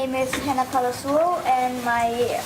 name is Henna and my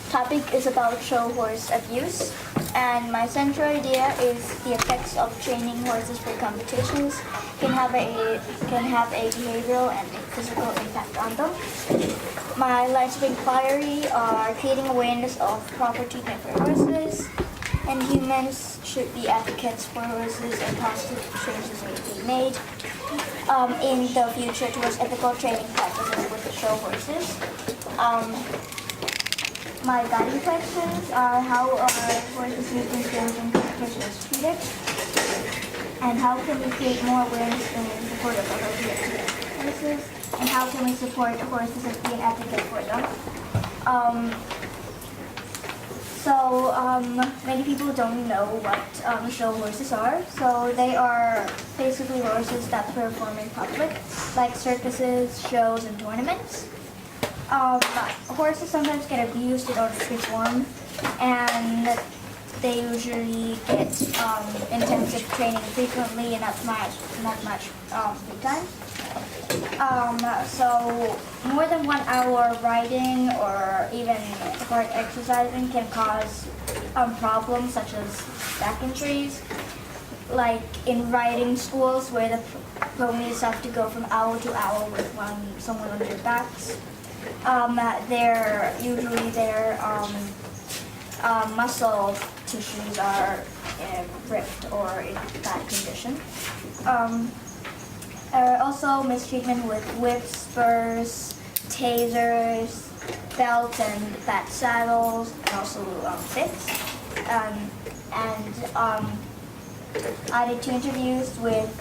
topic is about show horse abuse. And my central idea is the effects of training horses for competitions can have a behavioral and a physical impact on them. My lines of inquiry are creating awareness of proper treatment for horses, and humans should be advocates for horses, and positive changes need to be made in the future towards ethical training practices with the show horses. My guiding questions are: how are horses used in shows and competitions treated? And how can we create more awareness in support of healthy horses? And how can we support horses and be an advocate for them? Many people don't know what show horses are. So they are basically horses that perform in public, like circuses, shows, and tournaments. Horses sometimes get abused in order to perform, and they usually get intensive training frequently and not much free time. So more than 1 hour riding or even hard exercising can cause problems such as back injuries, like in riding schools where the ponies have to go from hour to hour with someone on their backs. Their muscle tissues are ripped or in bad condition. Also mistreatment with whips, spurs, tasers, belts, and bad saddles, and also bits. I did 2 interviews with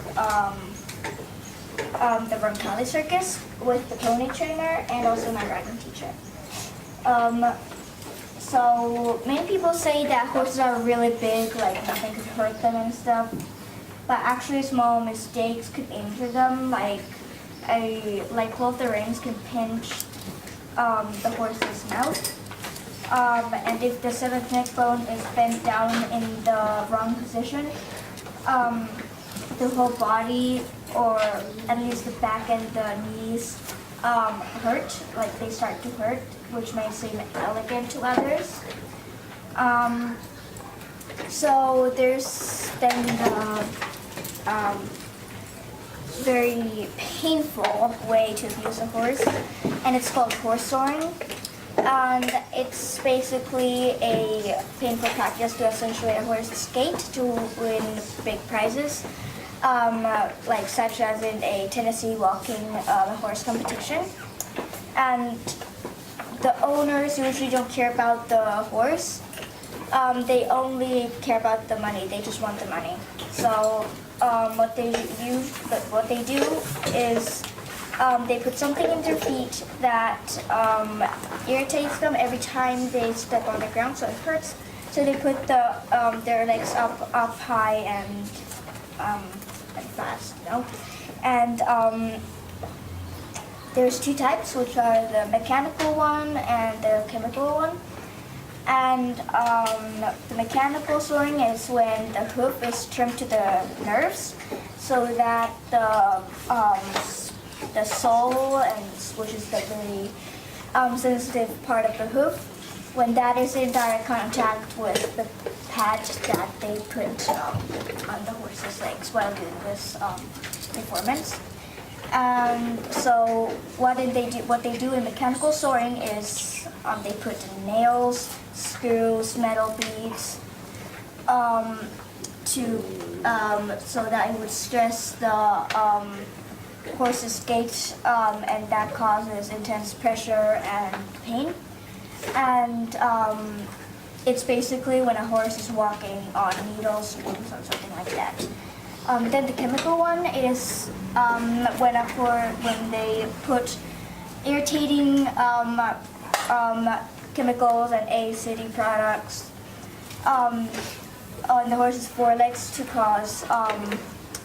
the Roncalli Circus with the pony trainer and also my riding teacher. So many people say that horses are really big, like nothing could hurt them and stuff. But actually small mistakes could injure them, like pull of the reins can pinch the horse's mouth. And if the 7th neck bone is bent down in the wrong position, the whole body, or at least the back and the knees, hurt, like they start to hurt, which may seem elegant to others. So there's then the very painful way to abuse a horse, and it's called horse soring. And it's basically a painful practice to accentuate a horse's gait to win big prizes, like such as in a Tennessee walking horse competition. And the owners usually don't care about the horse. They only care about the money. They just want the money. So what they do is they put something in their feet that irritates them every time they step on the ground, so it hurts. So they put their legs up high and fast, And there's 2 types, which are the mechanical one and the chemical one. And the mechanical soring is when the hoof is trimmed to the nerves, so that the sole, which is the very sensitive part of the hoof, when that is in direct contact with the pad that they put on the horse's legs while doing this performance. So what they do in mechanical soring is they put nails, screws, metal beads, so that it would stress the horse's gait, and that causes intense pressure and pain. And it's basically when a horse is walking on needles or something like that. Then the chemical one is when they put irritating chemicals and acidic products on the horse's forelegs to cause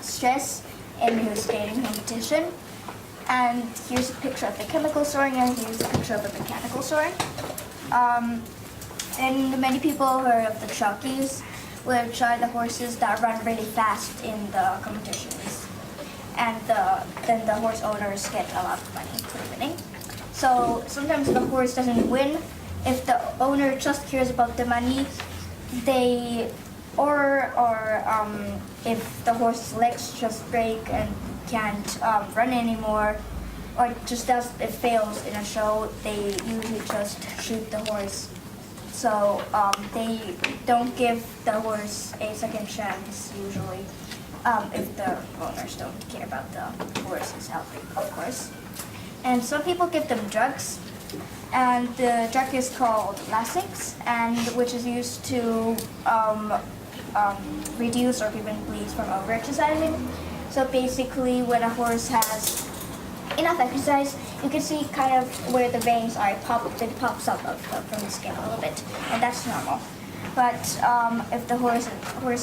stress in his skating competition. And here's a picture of the chemical soring, and here's a picture of the mechanical soring. And many people heard of the jockeys, which are the horses that run really fast in the competitions. And then the horse owners get a lot of money for winning. So sometimes the horse doesn't win. If the owner just cares about the money, they if the horse's legs just break and can't run anymore, or just it fails in a show, they usually just shoot the horse. So they don't give the horse a second chance usually, if the owners don't care about the horse's health, of course. And some people give them drugs, and the drug is called Lasix, and which is used to reduce or prevent bleeds from overexercising. So basically, when a horse has enough exercise, you can see kind of where the veins are. It pops up from the skin a little bit, and that's normal. But if the horse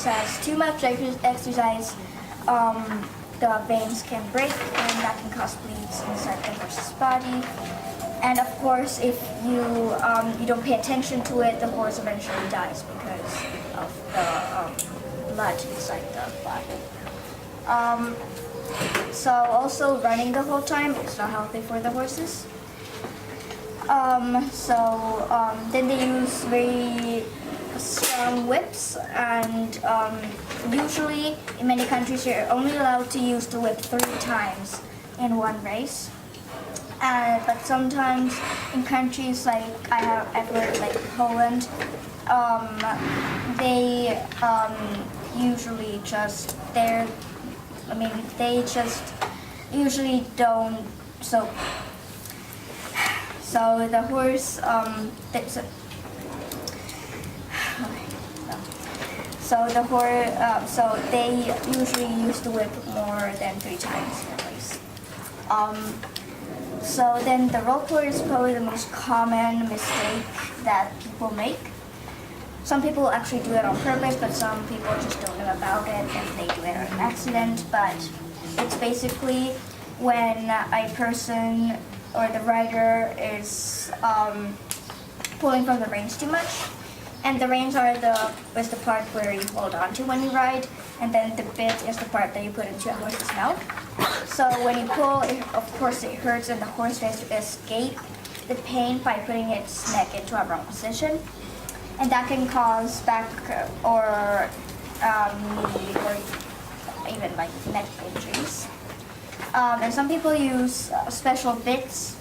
has too much exercise, the veins can break, and that can cause bleeds inside the horse's body. And of course, if you don't pay attention to it, the horse eventually dies because of the blood inside the body. So also running the whole time is not healthy for the horses. Then they use very strong whips, and usually in many countries you're only allowed to use the whip 3 times in one race. But sometimes in countries like I've heard like Poland, they usually just they just usually don't. So the horse so they usually use the whip more than 3 times in a race. So then the roll pull is probably the most common mistake that people make. Some people actually do it on purpose, but some people just don't know about it and they do it on accident. But it's basically when a person or the rider is pulling from the reins too much. And the reins is the part where you hold on to when you ride, and then the bit is the part that you put into a horse's mouth. So when you pull, of course it hurts, and the horse tries to escape the pain by putting its neck into a wrong position. And that can cause back or knee or even like neck injuries. And some people use special bits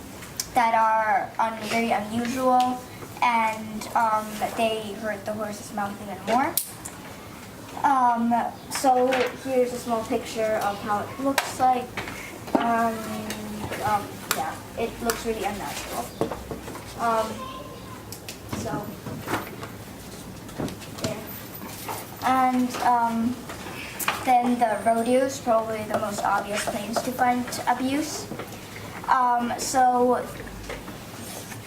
that are very unusual, and they hurt the horse's mouth even more. So here's a small picture of how it looks like. Yeah, it looks really unnatural. So there. And then the rodeo is probably the most obvious place to find abuse. So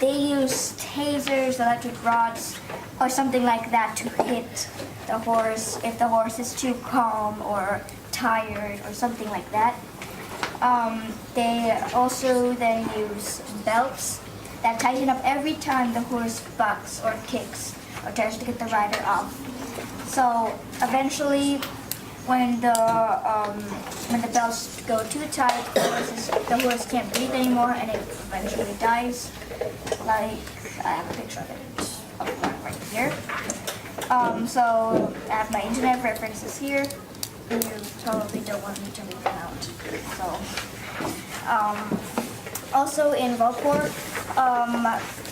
they use tasers, electric rods, or something like that to hit the horse if the horse is too calm or tired or something like that. They also then use belts that tighten up every time the horse bucks or kicks or tries to get the rider off. So eventually, when the belts go too tight, the horse can't breathe anymore, and it eventually dies. Like, I have a picture of one right here. So I have my internet references here. You probably don't want me to read them out. So, also in Valpor,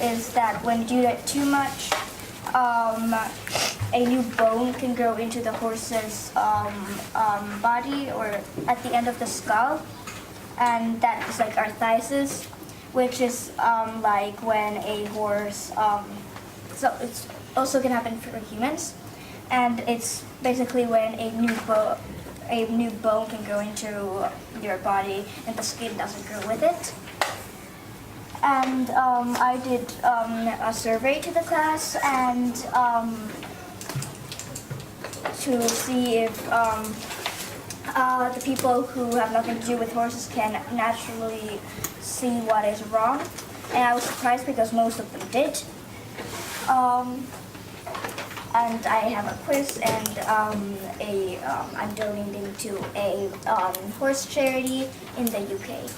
is that when you do that too much, a new bone can grow into the horse's body or at the end of the skull, and that is like arthritis, which is like when a horse. So it's also can happen for humans, and it's basically when a new bone can grow into your body and the skin doesn't grow with it. And I did a survey to the class and to see if the people who have nothing to do with horses can naturally see what is wrong. And I was surprised because most of them did. And I have a quiz, and I'm donating to a horse charity in the UK.